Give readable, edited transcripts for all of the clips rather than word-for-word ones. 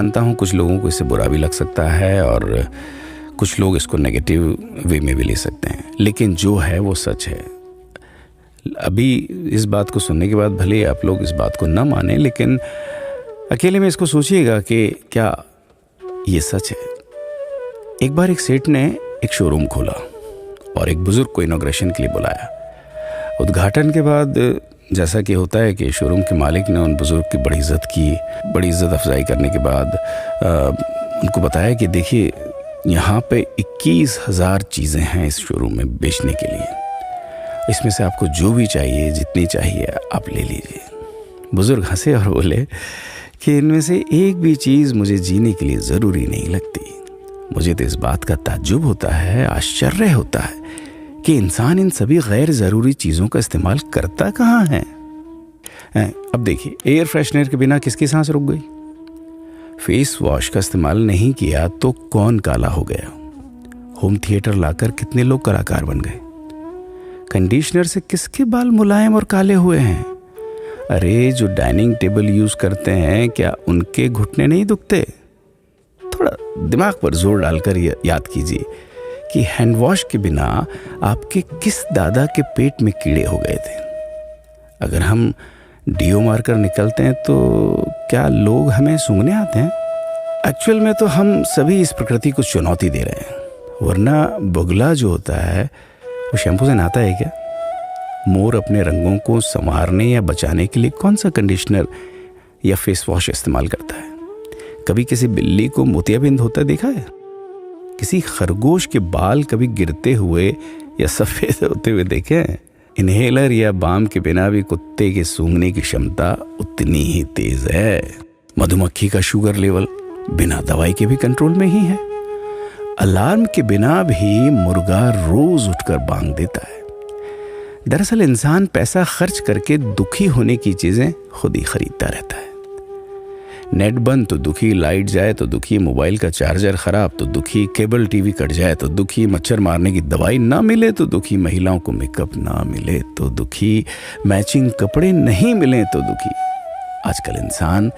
जानता हूँ कुछ लोगों को इससे बुरा भी लग सकता है और कुछ लोग इसको नेगेटिव वे में भी ले सकते हैं, लेकिन जो है वो सच है। अभी इस बात को सुनने के बाद भले आप लोग इस बात को ना माने, लेकिन अकेले में इसको सोचिएगा कि क्या ये सच है। एक बार एक सेठ ने एक शोरूम खोला और एक बुजुर्ग को इनॉग्रेशन के लिए बुलाया। उद्घाटन के बाद जैसा कि होता है कि शोरूम के मालिक ने उन बुजुर्ग की बड़ी इज्जत की। बड़ी इज्जत अफजाई करने के बाद उनको बताया कि देखिए, यहाँ पे 21,000 चीज़ें हैं इस शोरूम में बेचने के लिए। इसमें से आपको जो भी चाहिए, जितनी चाहिए आप ले लीजिए। बुजुर्ग हंसे और बोले कि इनमें से एक भी चीज़ मुझे जीने के लिए ज़रूरी नहीं लगती। मुझे तो इस बात का ताज्जुब होता है, आश्चर्य होता है कि इंसान इन सभी गैर ज़रूरी चीज़ों का इस्तेमाल करता कहाँ है। अब देखिए, एयर फ्रेशनर के बिना किसकी सांस रुक गई? फेस वॉश का इस्तेमाल नहीं किया तो कौन काला हो गया? होम थिएटर लाकर कितने लोग कलाकार बन गए? कंडीशनर से किसके बाल मुलायम और काले हुए हैं? अरे, जो डाइनिंग टेबल यूज़ करते हैं, क्या उनके घुटने नहीं दुखते? थोड़ा दिमाग पर जोर डालकर याद कीजिए कि हैंड वॉश के बिना आपके किस दादा के पेट में कीड़े हो गए थे। अगर हम डीओ मारकर निकलते हैं तो क्या लोग हमें सूंघने आते हैं? एक्चुअल में तो हम सभी इस प्रकृति को चुनौती दे रहे हैं, वरना बुगला जो होता है वो शैम्पू से नहाता है क्या? मोर अपने रंगों को संवारने या बचाने के लिए कौन सा कंडीशनर या फेस वॉश इस्तेमाल करता है? कभी किसी बिल्ली को मोतियाबिंद होता देखा है? किसी खरगोश के बाल कभी गिरते हुए या सफ़ेद होते हुए देखे हैं? इनहेलर या बाम के बिना भी कुत्ते के सूंघने की क्षमता उतनी ही तेज है। मधुमक्खी का शुगर लेवल बिना दवाई के भी कंट्रोल में ही है। अलार्म के बिना भी मुर्गा रोज उठकर बांग देता है। दरअसल इंसान पैसा खर्च करके दुखी होने की चीजें खुद ही खरीदता रहता है। नेट बंद तो दुखी, लाइट जाए तो दुखी, मोबाइल का चार्जर खराब तो दुखी, केबल टीवी कट जाए तो दुखी, मच्छर मारने की दवाई ना मिले तो दुखी, महिलाओं को मेकअप ना मिले तो दुखी, मैचिंग कपड़े नहीं मिले तो दुखी। आजकल इंसान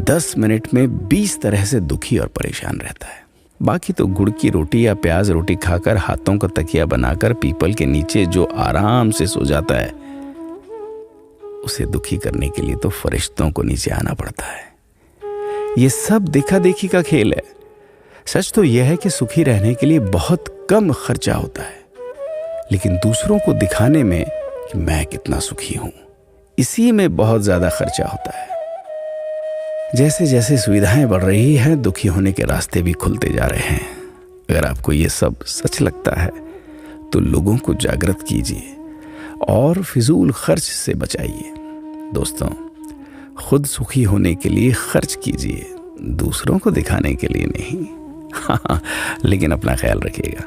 10 मिनट में 20 तरह से दुखी और परेशान रहता है। बाकी तो गुड़ की रोटी या प्याज रोटी खाकर हाथों का तकिया बनाकर पीपल के नीचे जो आराम से सो जाता है, उसे दुखी करने के लिए तो फरिश्तों को नीचे आना पड़ता है। ये सब देखा देखी का खेल है। सच तो यह है कि सुखी रहने के लिए बहुत कम खर्चा होता है, लेकिन दूसरों को दिखाने में कि मैं कितना सुखी हूं, इसी में बहुत ज्यादा खर्चा होता है। जैसे जैसे सुविधाएं बढ़ रही हैं, दुखी होने के रास्ते भी खुलते जा रहे हैं। अगर आपको ये सब सच लगता है तो लोगों को जागृत कीजिए और फिजूल खर्च से बचाइए। दोस्तों, खुद सुखी होने के लिए खर्च कीजिए, दूसरों को दिखाने के लिए नहीं। हाँ, लेकिन अपना ख्याल रखिएगा।